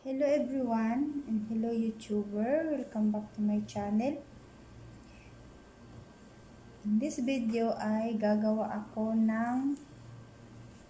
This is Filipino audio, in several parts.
Hello everyone and hello YouTuber, welcome back to my channel. In this video ay gagawa ako ng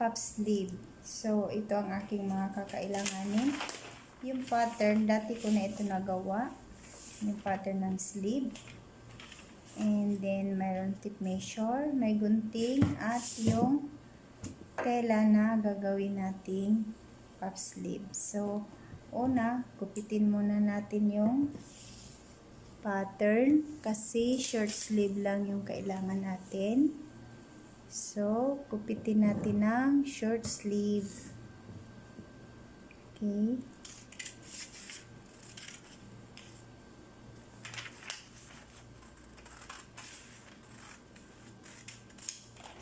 puff sleeve. So ito ang aking mga kakailanganin. Yung pattern, dati ko na ito nagawa. Yung pattern ng sleeve. And then mayroon tip measure, may gunting at yung tela na gagawin nating puff sleeve. So una, gupitin muna natin yung pattern kasi short sleeve lang yung kailangan natin. So, gupitin natin ng short sleeve. Okay.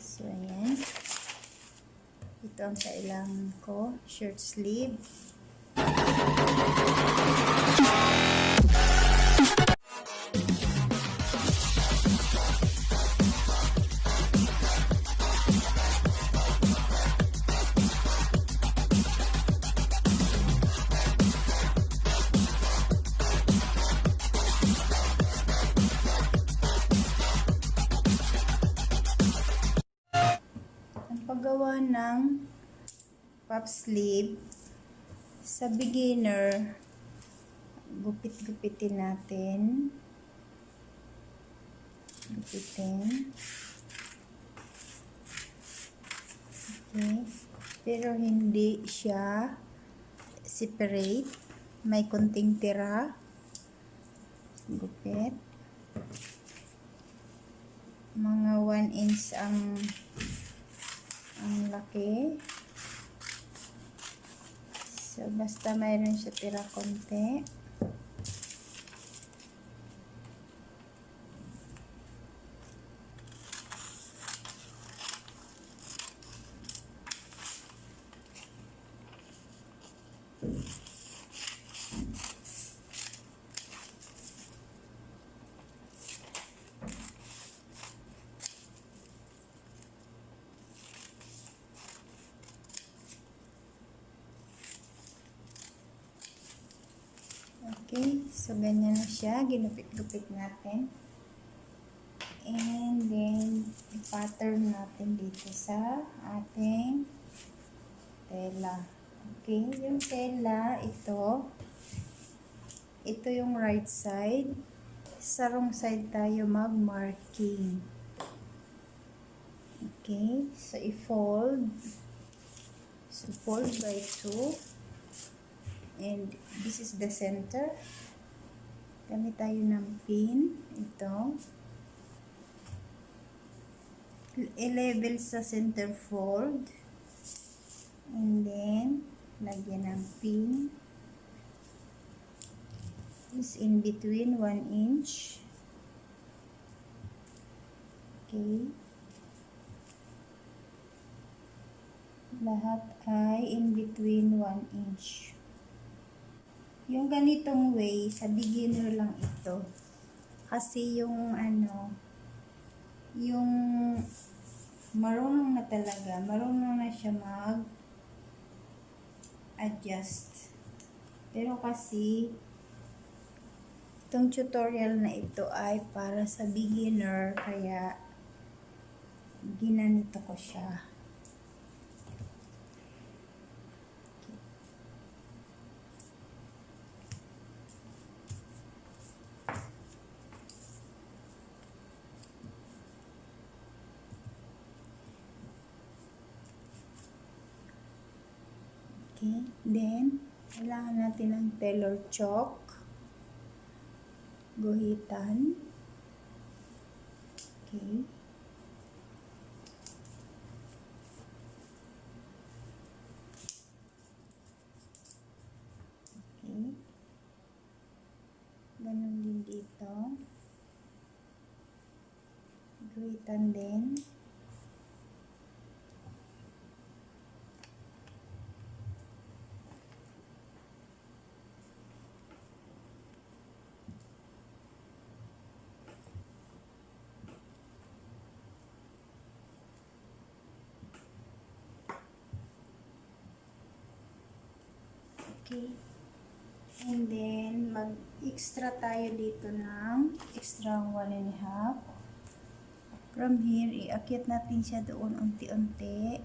So, ayan. Ito ang kailangan ko, short sleeve. Paggawa ng puff sleeve sa beginner, gupit-gupitin natin. Gupitin. Okay. Pero hindi siya separate. May konting tira. Gupit. Mga 1 inch ang laki. So, basta mayroon siya tira konti. Okay, so ganyan na siya, ginupit-gupit natin. And then, i-pattern natin dito sa ating tela. Okay, yung tela, ito yung right side. Sa wrong side tayo mag-marking. Okay, so i-fold. So, fold by 2. And this is the center. Gamit tayo ng pin. Ito. I-level sa center fold. And then, lagyan ng pin. Is in between 1 inch. Okay. Lahat ay in between 1 inch. Yung ganitong way, sa beginner lang ito. Kasi yung yung marunong na talaga, marunong na siya mag-adjust. Pero kasi, itong tutorial na ito ay para sa beginner, kaya ginanito ko siya. Okay, then, kailangan natin ng tailor chalk, guhitan. Okay. Okay. Ganun din dito. Guhitan din. Okay. And then, mag-extra tayo dito ng extra 1.5. From here, iakyat natin siya doon unti-unti.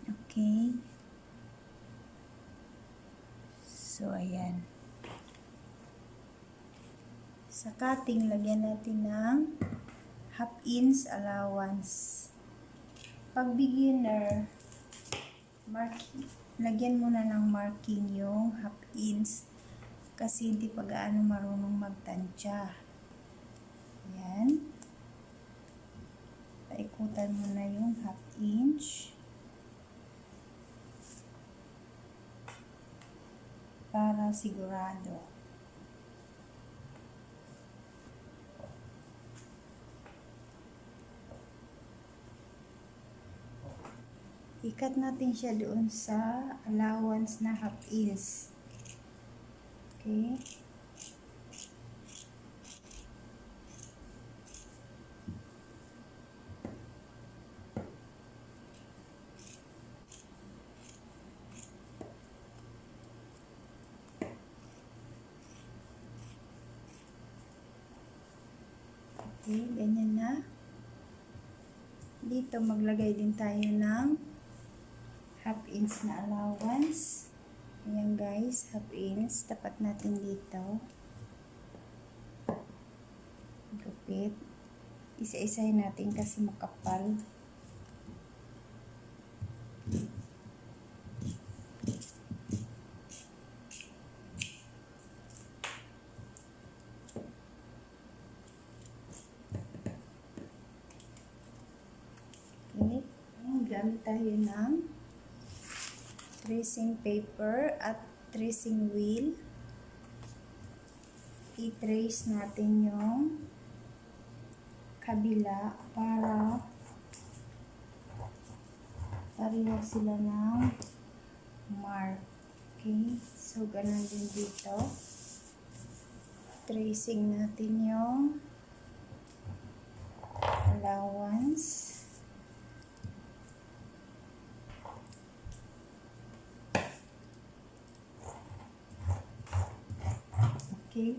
Okay. So, ayan. Sa cutting, lagyan natin ng 1/2 inch allowance. Pag beginner, lagyan muna ng marking yung 1/2 inch kasi hindi pa gaano marunong magtansya. Ayan. Paikutan mo na yung 1/2 inch para sigurado. Ikat natin siya doon sa allowance na 1/2 inch. Okay. Okay, ganyan na. Dito maglagay din tayo ng 1/2 inch na allowance. Ayan guys, 1/2 inch. Tapat natin dito. Gupit. Isa-isahin natin kasi makapal. Okay. Gamit tayo ng tracing paper at tracing wheel. I-trace natin yung kabila para pareho sila ng mark. Okay, so ganun din dito. Tracing natin yung allowance. Okay.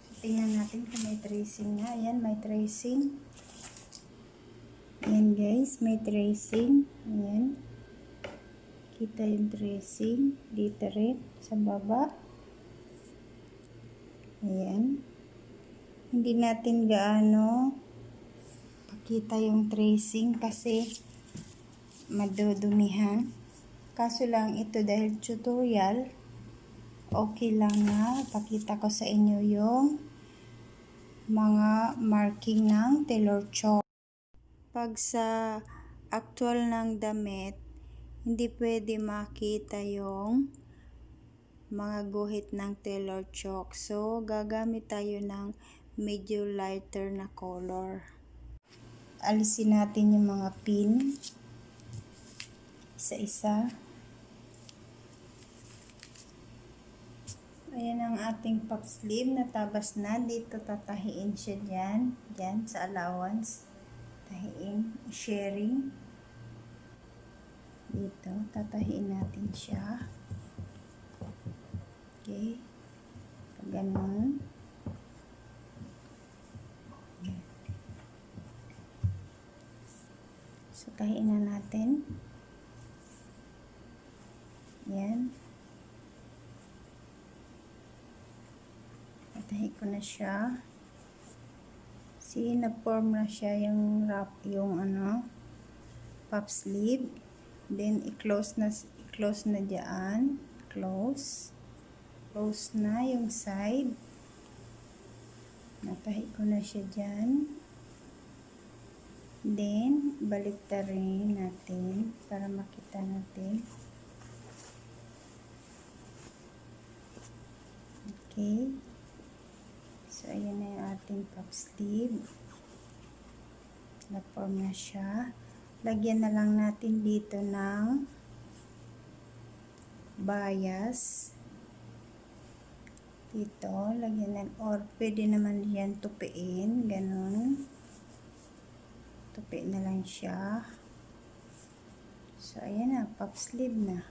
So, tingnan natin kung may tracing na. Ayan, may tracing. Ayan guys, may tracing. Ayan. Kita yung tracing. Dito rin, sa baba. Ayan. Hindi natin gaano pakita yung tracing kasi madudumihan. Kaso lang ito dahil tutorial, okay lang na pakita ko sa inyo yung mga marking ng tailor chalk. Pag sa actual ng damit, hindi pwede makita yung mga guhit ng tailor chalk. So, gagamit tayo ng medyo lighter na color. Alisin natin yung mga pin. Isa-isa. Ayan ang ating puff sleeve. Natabas na. Dito tatahiin siya dyan. Dyan sa allowance. Tahiin. Sharing. Dito. Tatahiin natin siya. Okay. Pag ganun. So, tahiin na natin. Yan. Tahi ko na siya. See, na-form na siya yung wrap, yung puff sleeve. Then, i-close na dyan. Close. Close na yung side. Natahi ko na siya dyan. Then, baliktarin natin para makita natin. Okay. So, ayan na yung ating puff sleeve. Na-form na siya. Lagyan na lang natin dito ng bias. Dito, lagyan na, or pwede naman yan tupiin. Ganun. Tupi na lang siya. So, ayan na, puff sleeve na.